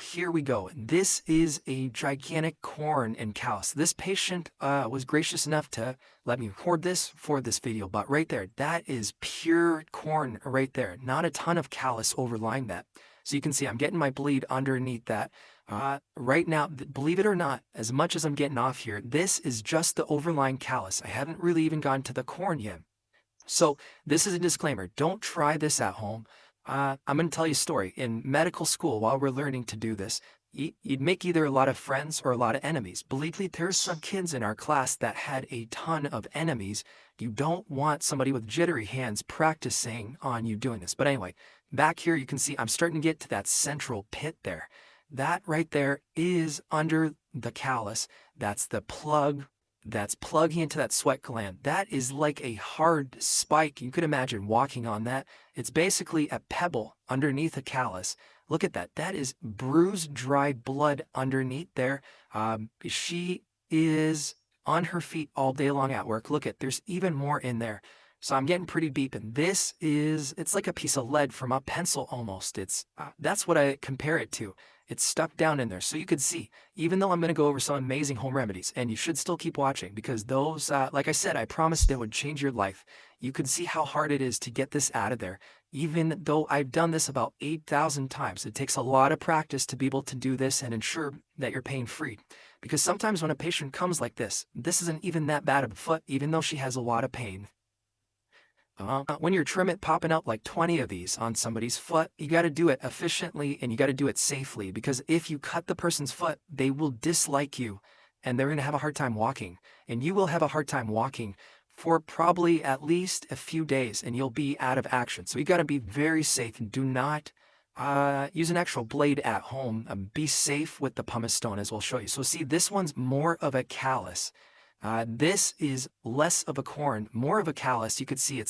Here we go. This is a gigantic corn and callus. This patient was gracious enough to let me record this for this video, but right there, that is pure corn right there. Not a ton of callus overlying that. So you can see I'm getting my bleed underneath that. Right now, believe it or not, as much as I'm getting off here, this is just the overlying callus. I haven't really even gone to the corn yet. So this is a disclaimer. Don't try this at home. I'm going to tell you a story. In medical school, while we're learning to do this, you'd make either a lot of friends or a lot of enemies. Believe me, there's some kids in our class that had a ton of enemies. You don't want somebody with jittery hands practicing on you doing this. But anyway, back here you can see I'm starting to get to that central pit there. That right there is under the callus. That's the plug that's plugging into that sweat gland. That is like a hard spike. You could imagine walking on that. It's basically a pebble underneath a callus. Look at that. That is bruised, dry blood underneath there. She is on her feet all day long at work. Look at, there's even more in there. So I'm getting pretty deep, and it's like a piece of lead from a pencil almost. That's what I compare it to. It's stuck down in there. So you could see, even though I'm going to go over some amazing home remedies, and you should still keep watching because those, like I said, I promised it would change your life. You could see how hard it is to get this out of there. Even though I've done this about 8,000 times, it takes a lot of practice to be able to do this and ensure that you're pain-free. Because sometimes when a patient comes like this isn't even that bad of a foot, even though she has a lot of pain. When you're trim popping out like 20 of these on somebody's foot, you got to do it efficiently and you got to do it safely, because if you cut the person's foot, they will dislike you and they're going to have a hard time walking, and you will have a hard time walking for probably at least a few days, and you'll be out of action. So you got to be very safe and do not use an actual blade at home. Be safe with the pumice stone, as we'll show you. So see, this one's more of a callus. This is less of a corn, more of a callus. You could see it's